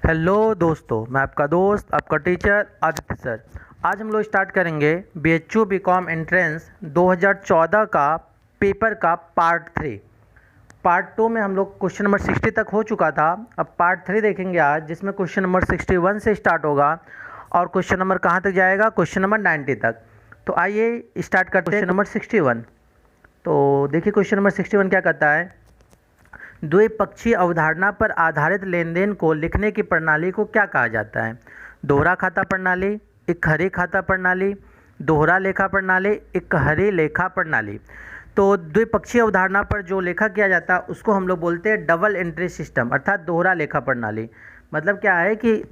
Hello दोस्तों, मैं आपका दोस्त आपका टीचर आदित्य सर। आज हम लोग स्टार्ट करेंगे BHU BCom एंट्रेंस 2014 का पेपर का पार्ट 3। पार्ट 2 में हम लोग क्वेश्चन नंबर 60 तक हो चुका था। अब पार्ट 3 देखेंगे आज, जिसमें क्वेश्चन नंबर 61 से स्टार्ट होगा और क्वेश्चन नंबर कहाँ तक जाएगा, क्वेश्चन नंबर 90 तक। तो आइए स्टार्ट करते हैं क्वेश्चन नंबर 61। तो देखिए क्वेश्चन नंबर 61 क्या कहता है। द्विपक्षीय अवधारणा पर आधारित लेनदेन को लिखने की प्रणाली को क्या कहा जाता है। दोहरा खाता प्रणाली, इकहरी खाता प्रणाली, दोहरा लेखा प्रणाली, इकहरी लेखा प्रणाली। तो द्विपक्षीय अवधारणा पर जो लेखा किया जाता है उसको हम लोग बोलते हैं डबल एंट्री सिस्टम, अर्थात दोहरा लेखा प्रणाली। मतलब क्या है कि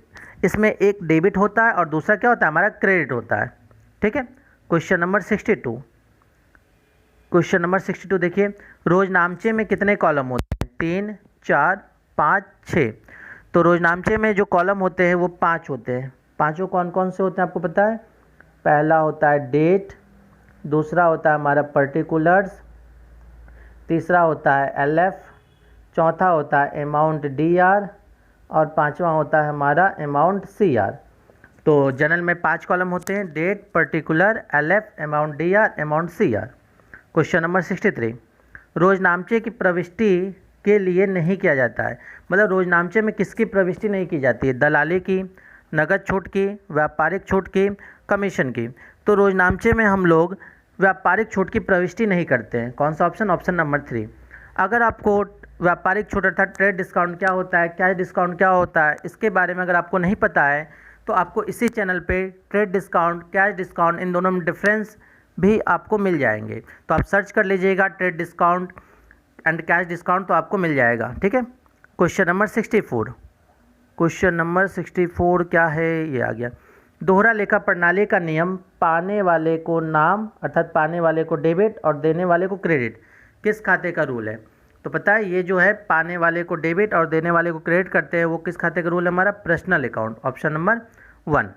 इसमें एक डेबिट होता है और दूसरा क्या होता है, हमारा क्रेडिट होता है। ठीक है। Question number 62। क्वेश्चन नंबर 62 देखिए, रोजनामचे में कितने कॉलम होते हैं? 3, 4, 5, 6। तो रोजनामचे में जो कॉलम होते हैं वो 5 होते हैं। पांचों कौन कौन से होते हैं आपको पता है? पहला होता है डेट, दूसरा होता है हमारा पर्टिकुलर्स, तीसरा होता है LF, चौथा होता है अमाउंट DR और पांचवा होता है हमारा अमाउंट CR। तो जनरल में 5 कॉलम होते हैं, date, particular, LF, amount DR, amount CR। Question number 63। रोजनामचे की प्रविष्टि के लिए नहीं किया जाता है। मतलब रोजनामचे में किसकी प्रविष्टि नहीं की जाती है? दलाली की, नगद छूट की, व्यापारिक छूट की, कमीशन की। तो रोजनामचे में हम लोग व्यापारिक छूट की प्रविष्टि नहीं करते हैं। कौन सा ऑप्शन? Option number 3। अगर आपको व्यापारिक छूट अर्थात ट्रेड डिस्काउंट क्या होता है, कैश डिस्काउंट क्या होता है, इसके बारे में अगर आपको नहीं पता है तो आपको इसी चैनल पे ट्रेड डिस्काउंट, कैश डिस्काउंट, इन दोनों में डिफरेंस भी आपको मिल जाएंगे। तो आप सर्च कर लीजिएगा trade discount and cash discount, तो आपको मिल जाएगा। ठीक है। Question number 64। क्वेश्चन नंबर 64 क्या है, ये आ गया। दोहरा लेखा प्रणाली का नियम पाने वाले को नाम अर्थात पाने वाले को डेबिट और देने वाले को क्रेडिट किस खाते का रूल है? तो पता है ये जो है पाने वाले को डेबिट और देने वाले को क्रेडिट करते हैं वो किस खाते का रूल है? हमारा पर्सनल अकाउंट, ऑप्शन नंबर 1।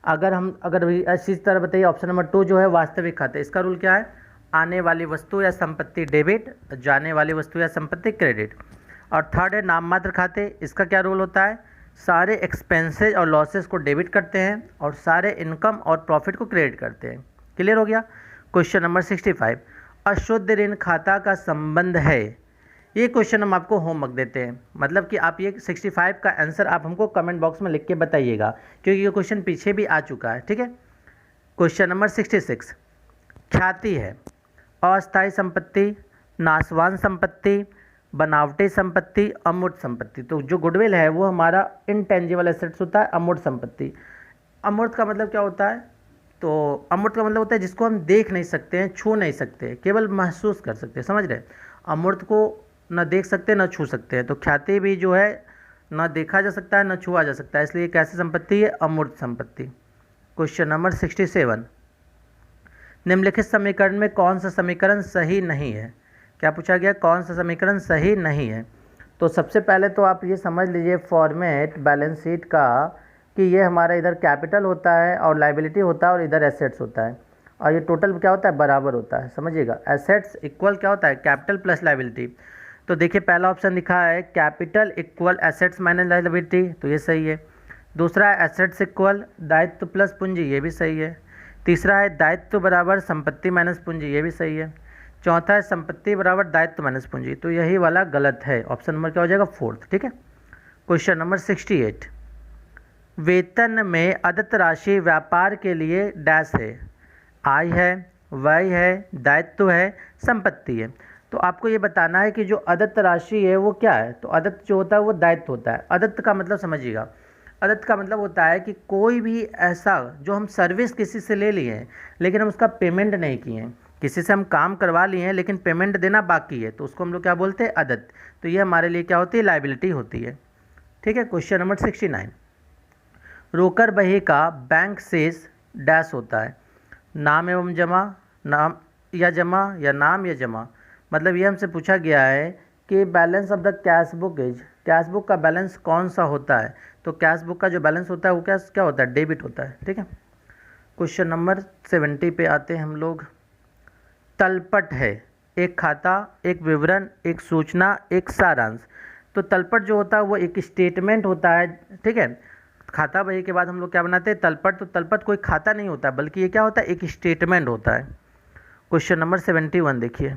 अगर इसी तरह बताइए, ऑप्शन नंबर 2 जो है वास्तविक खाते, इसका रूल क्या है? आने वाली वस्तु या संपत्ति डेबिट, जाने वाली वस्तु या संपत्ति क्रेडिट। और थर्ड है नाम मात्र खाते, इसका क्या रूल होता है? सारे एक्सपेंसेस और लॉसेस को डेबिट करते हैं और सारे इनकम और प्रॉफिट को क्रेडिट करते हैं। क्लियर हो गया। Question number 65। अशुद्ध ऋण खाता का संबंध है। ये क्वेश्चन हम आपको होमवर्क देते हैं, मतलब कि आप ये 65 का आंसर आप हमको कमेंट बॉक्स में लिख के बताइएगा, क्योंकि ये क्वेश्चन पीछे भी आ चुका है। ठीक है। Question number 66। ख्याति है अस्थायी संपत्ति, नाशवान संपत्ति, बनावटी संपत्ति, अमूर्त संपत्ति। तो जो गुडविल है वो हमारा इनटेंजिबल एसेट्स होता है, अमूर्त संपत्ति। अमूर्त का मतलब क्या होता है? तो अमूर्त का मतलब होता है जिसको हम देख नहीं सकते हैं, छू नहीं सकते, केवल महसूस कर सकते हैं। समझ रहे हैं? अमूर्त को न देख सकते न छू सकते हैं। तो ख्याति भी जो है न देखा जा सकता है न छुआ जा सकता है, इसलिए कैसी संपत्ति है? अमूर्त संपत्ति। Question number 67। निम्नलिखित समीकरण में कौन सा समीकरण सही नहीं है? क्या पूछा गया? कौन सा समीकरण सही नहीं है? तो सबसे पहले तो आप ये समझ लीजिए फॉर्मेट बैलेंस शीट का कि ये हमारा इधर कैपिटल होता है और लाइबिलिटी होता है और इधर एसेट्स होता है, और ये टोटल क्या होता है? बराबर होता है। समझिएगा, एसेट्स इक्वल क्या होता है? Capital plus liability. तो देखिए पहला ऑप्शन लिखा है capital equal assets minus liability, तो ये सही है। दूसरा है एसेट्स इक्वल दायित्व प्लस पूंजी, ये भी सही है। तीसरा है दायित्व बराबर संपत्ति माइनस पूंजी, ये भी सही है। चौथा है संपत्ति बराबर दायित्व माइनस पूंजी, तो यही वाला गलत है। ऑप्शन नंबर क्या हो जाएगा? 4th। ठीक है। Question number 68। वेतन में अदत्त राशि व्यापार के लिए डैश है। आय है, व्यय है, दायित्व है, संपत्ति है। तो आपको ये बताना है कि जो अदत्त राशि है वो क्या है। तो अदत्त जो होता है वो दायित्व होता है। अदत्त का मतलब समझिएगा, अदत्त का मतलब होता है कि कोई भी ऐसा जो हम सर्विस किसी से ले लिए हैं लेकिन हम उसका पेमेंट नहीं किए हैं, किसी से हम काम करवा लिए हैं लेकिन पेमेंट देना बाकी है, तो उसको हम लोग क्या बोलते हैं? अदत्त। तो ये हमारे लिए क्या होती है? लायबिलिटी होती है। ठीक है। Question number 69। रोकर बही का बैंक शेष डैश होता है। नाम एवं जमा, नाम या जमा, या नाम या जमा। मतलब ये हमसे पूछा गया है कि balance of the cash book is, cash book का बैलेंस कौन सा होता है? तो कैश बुक का जो बैलेंस होता है वो क्या होता है? डेबिट होता है। ठीक है। क्वेश्चन नंबर 70 पे आते हैं हम लोग। तलपट है एक खाता, एक विवरण, एक सूचना, एक सारांश। तो तलपट जो होता है वो एक स्टेटमेंट होता है, ठीक है। खाता बही के बाद हम लोग क्या बनाते हैं, तलपट। तो तलपट कोई खाता नहीं होता, बल्कि ये क्या होता है, एक स्टेटमेंट होता है। क्वेश्चन नंबर 71 देखिए,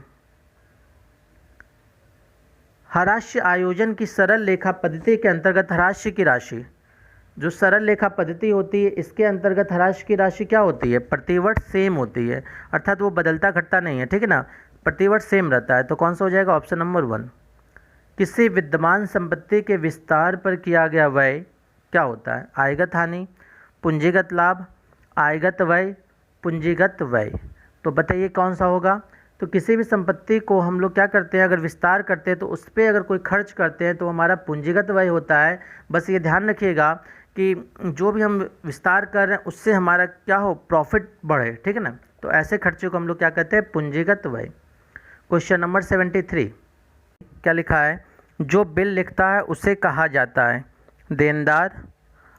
हराश्य आयोजन की सरल लेखा पद्धति के अंतर्गत हराश्य की राशि, जो सरल लेखा पद्धति होती है इसके अंतर्गत हराश्य की राशि क्या होती है, प्रतिवर्ष सेम होती है, अर्थात वो बदलता घटता नहीं है, ठीक है ना, प्रतिवर्ष सेम रहता है। तो कौन सा हो जाएगा, ऑप्शन नंबर 1। किसी विद्यमान संपत्ति के विस्तार पर किया गया व्यय क्या होता है, आयगत हानि, पूंजीगत लाभ, आयगत व्यय, पूंजीगत व्यय। तो बताइए कौन सा होगा। तो किसी भी संपत्ति को हम लोग क्या करते हैं, अगर विस्तार करते हैं तो उस पर अगर कोई खर्च करते हैं तो हमारा पूंजीगत व्यय होता है। बस ये ध्यान रखिएगा कि जो भी हम विस्तार कर रहे हैं उससे हमारा क्या हो, प्रॉफिट बढ़े, ठीक है ना। तो ऐसे खर्चे को हम लोग क्या कहते हैं, पूंजीगत व्यय। क्वेश्चन नंबर 73 क्या लिखा है, जो बिल लिखता है उसे कहा जाता है देनदार,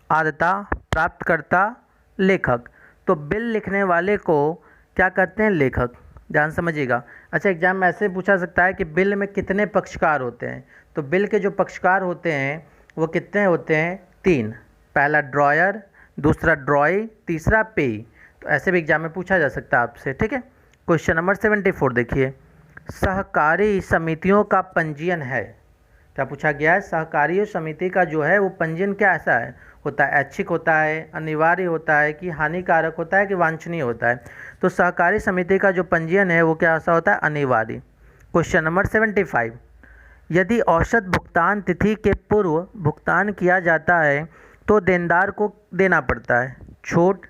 आदता, प्राप्तकर्ता, लेखक। तो बिल लिखने वाले को क्या कहते हैं, लेखक। ध्यान समझिएगा। अच्छा, एग्जाम में ऐसे पूछा सकता है कि बिल में कितने पक्षकार होते हैं। तो बिल के जो पक्षकार होते हैं वो कितने होते हैं, 3। पहला ड्रॉयर, दूसरा ड्रॉई, तीसरा पेई। तो ऐसे भी एग्जाम में पूछा जा सकता है आपसे, ठीक है। क्वेश्चन नंबर 74 देखिए, सहकारी समितियों का पंजीयन है। क्या पूछा गया है, सहकारी समिति का जो है वो पंजीयन क्या ऐसा है, होता है ऐच्छिक होता है, अनिवार्य होता है, कि हानिकारक होता है, कि वांछनीय होता है। तो सहकारी समिति का जो पंजीयन है वो क्या ऐसा होता है, अनिवार्य। क्वेश्चन नंबर 75, यदि औसत भुगतान तिथि के पूर्व भुगतान किया जाता है तो देनदार को देना पड़ता है छूट,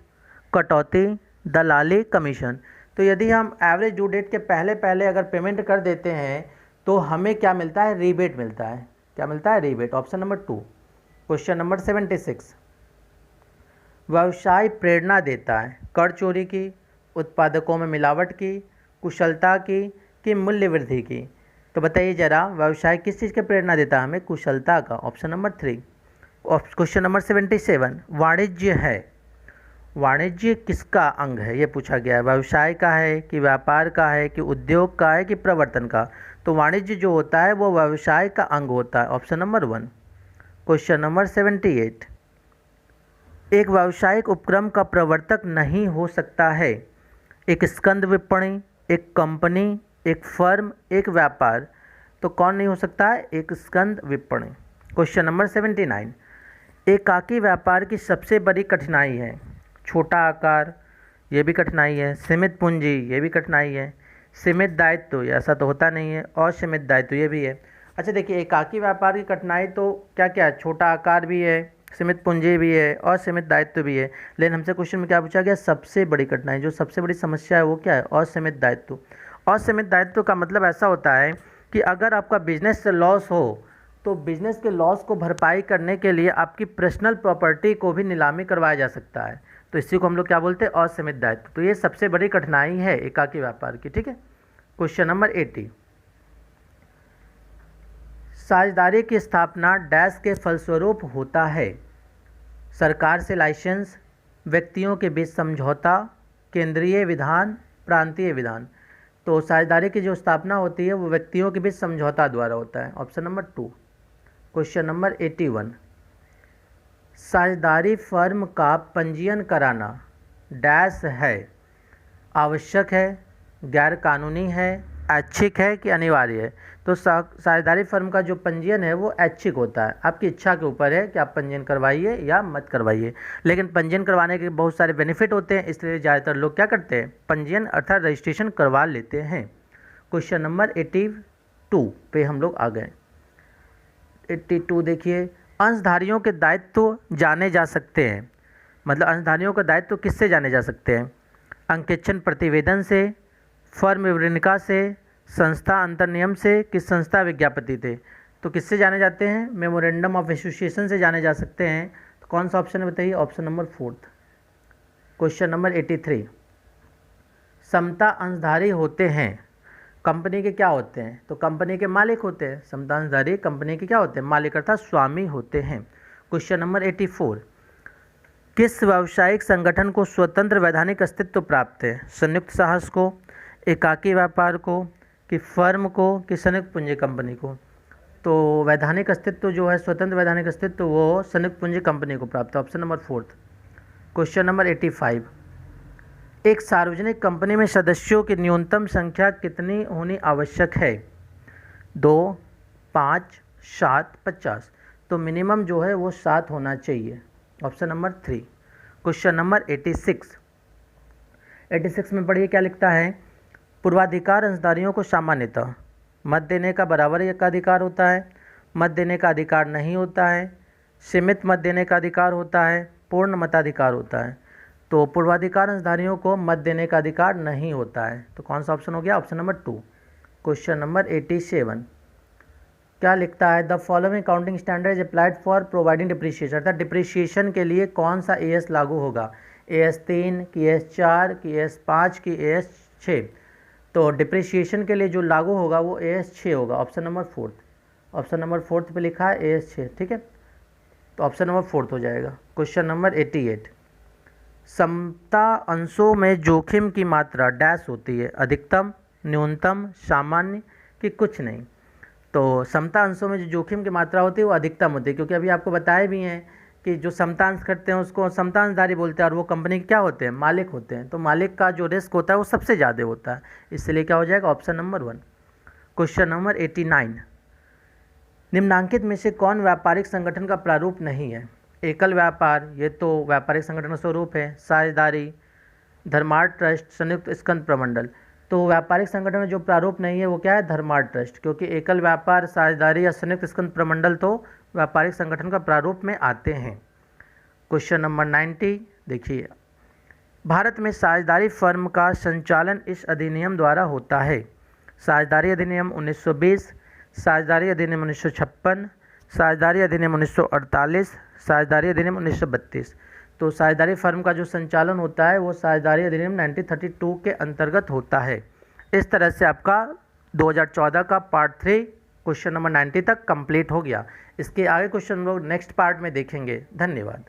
कटौती, दलाली, कमीशन। तो यदि हम एवरेज ड्यू डेट के पहले पहले अगर पेमेंट कर देते हैं तो हमें क्या मिलता है, रीबेट मिलता है। क्या मिलता है, rebate. Option number 2। Question number 76, व्यवसाय प्रेरणा देता है कर चोरी की, उत्पादकों में मिलावट की, कुशलता की, कि मूल्य वृद्धि की। तो बताइए जरा, व्यवसाय किस चीज़ की प्रेरणा देता है हमें, कुशलता का। Option number 3। क्वेश्चन नंबर 77, वाणिज्य है, वाणिज्य किसका अंग है, ये पूछा गया है। व्यवसाय का है, कि व्यापार का है, कि उद्योग का है, कि प्रवर्तन का। तो वाणिज्य जो होता है वो व्यवसाय का अंग होता है। Option number 1। क्वेश्चन नंबर 78, एक व्यावसायिक उपक्रम का प्रवर्तक नहीं हो सकता है एक स्कंद विपणी, एक कंपनी, एक फर्म, एक व्यापार। तो कौन नहीं हो सकता है, एक स्कंद विपणी। क्वेश्चन नंबर 79, एकाकी व्यापार की सबसे बड़ी कठिनाई है छोटा आकार, ये भी कठिनाई है, सीमित पूंजी, ये भी कठिनाई है, सीमित दायित्व, ऐसा तो होता नहीं है, और सीमित दायित्व ये भी है। अच्छा देखिए, एकाकी व्यापार की कठिनाई तो क्या क्या है, छोटा आकार भी है, सीमित पूंजी भी है, और सीमित दायित्व भी है। लेकिन हमसे क्वेश्चन में क्या पूछा गया, सबसे बड़ी कठिनाई, जो सबसे बड़ी समस्या है वो क्या है, असीमित दायित्व। असीमित दायित्व का मतलब ऐसा होता है कि अगर आपका बिजनेस से लॉस हो तो बिजनेस के लॉस को भरपाई करने के लिए आपकी पर्सनल प्रॉपर्टी को भी नीलामी करवाया जा सकता है। तो इसी को हम लोग क्या बोलते हैं, असीमित दायित्व। तो ये सबसे बड़ी कठिनाई है एकाकी व्यापार की, ठीक है। क्वेश्चन नंबर 80, साझेदारी की स्थापना डैश के फलस्वरूप होता है, सरकार से लाइसेंस, व्यक्तियों के बीच समझौता, केंद्रीय विधान, प्रांतीय विधान। तो साझेदारी की जो स्थापना होती है वो व्यक्तियों के बीच समझौता द्वारा होता है। Option number 2। क्वेश्चन नंबर 81, साझेदारी फर्म का पंजीयन कराना डैश है, आवश्यक है, गैर कानूनी है, ऐच्छिक है, कि अनिवार्य है। तो साझेदारी फर्म का जो पंजीयन है वो ऐच्छिक होता है, आपकी इच्छा के ऊपर है कि आप पंजीयन करवाइए या मत करवाइए। लेकिन पंजीयन करवाने के बहुत सारे बेनिफिट होते हैं, इसलिए ज़्यादातर लोग क्या करते हैं, पंजीयन अर्थात रजिस्ट्रेशन करवा लेते हैं। क्वेश्चन नंबर 82 पे हम लोग आ गए। 82 देखिए, अंशधारियों के दायित्व जाने जा सकते हैं, मतलब अंशधारियों का दायित्व किससे जाने जा सकते हैं, अंकेक्षण प्रतिवेदन से, फर्म विवरणिका से, संस्था अंतर्नियम से, कि संस्था विज्ञापति थे। तो किससे जाने जाते हैं, मेमोरेंडम ऑफ एसोसिएशन से जाने जा सकते हैं। तो कौन सा ऑप्शन है बताइए, ऑप्शन नंबर 4। क्वेश्चन नंबर 83, समता अंशधारी होते हैं, कंपनी के क्या होते हैं, तो कंपनी के मालिक होते हैं। समता अंशधारी कंपनी के क्या होते हैं, मालिक अर्थात स्वामी होते हैं। क्वेश्चन नंबर 84, किस व्यावसायिक संगठन को स्वतंत्र वैधानिक अस्तित्व प्राप्त है, संयुक्त साहस को, एकाकी व्यापार को, कि फर्म को, कि संयुक्त पूंजी कंपनी को। तो वैधानिक अस्तित्व जो है, स्वतंत्र वैधानिक अस्तित्व, वो संयुक्त पूंजी कंपनी को प्राप्त है। Option number 4। क्वेश्चन नंबर 85, एक सार्वजनिक कंपनी में सदस्यों की न्यूनतम संख्या कितनी होनी आवश्यक है? 2, 5, 7, 50। तो मिनिमम जो है वो 7 होना चाहिए। Option number 3। क्वेश्चन नंबर 86 में पढ़िए क्या लिखता है। पूर्वाधिकार अंशधारियों को सामान्यतः मत देने का बराबर एकाधिकार होता है, मत देने का अधिकार नहीं होता है, सीमित मत देने का अधिकार होता है, पूर्ण मताधिकार होता है। तो पूर्वाधिकार अंशधारियों को मत देने का अधिकार नहीं होता है। तो कौन सा ऑप्शन हो गया? Option number 2। क्वेश्चन नंबर 87 क्या लिखता है। The following counting standard is applied for providing depreciation, अर्थात डिप्रिशिएशन के लिए कौन सा AS लागू होगा? AS 3 की, AS 4 की, AS 5 की, AS 6। तो डिप्रिशिएशन के लिए जो लागू होगा वो AS 6 होगा। Option number 4। ऑप्शन नंबर 4 पे लिखा है AS 6, ठीक है। तो ऑप्शन नंबर 4 हो जाएगा। क्वेश्चन नंबर 88, समता अंशों में जोखिम की मात्रा डैश होती है, अधिकतम, न्यूनतम, सामान्य कि कुछ नहीं? तो समता अंशों में जो जोखिम की मात्रा होती है वो अधिकतम होती है, क्योंकि अभी आपको बताया भी हैं कि जो समतांश करते हैं उसको समतांशधारी बोलते हैं, और वो कंपनी के क्या होते हैं? मालिक होते हैं। तो मालिक का जो रिस्क होता है वो सबसे ज़्यादा होता है, इसलिए क्या हो जाएगा? Option number 1। क्वेश्चन नंबर 89, निम्नांकित में से कौन व्यापारिक संगठन का प्रारूप नहीं है? एकल व्यापार, ये तो व्यापारिक संगठन का स्वरूप है। साझेदारी, धर्मार्थ ट्रस्ट, संयुक्त स्कंद प्रमंडल। तो व्यापारिक संगठन में जो प्रारूप नहीं है वो क्या है? धर्मार्थ ट्रस्ट, क्योंकि एकल व्यापार, साझेदारी या संयुक्त स्कंद प्रमंडल तो व्यापारिक संगठन का प्रारूप में आते हैं। क्वेश्चन नंबर 90 देखिए, भारत में साझेदारी फर्म का संचालन इस अधिनियम द्वारा होता है। साझेदारी अधिनियम 1920, साझेदारी अधिनियम 1956, साझेदारी अधिनियम 1948, साझेदारी अधिनियम 1932। तो साझेदारी फर्म का जो संचालन होता है वो साझेदारी अधिनियम 1932 के अंतर्गत होता है। इस तरह से आपका 2014 का पार्ट 3 क्वेश्चन नंबर 90 तक कंप्लीट हो गया। इसके आगे क्वेश्चन हम लोग नेक्स्ट पार्ट में देखेंगे। धन्यवाद।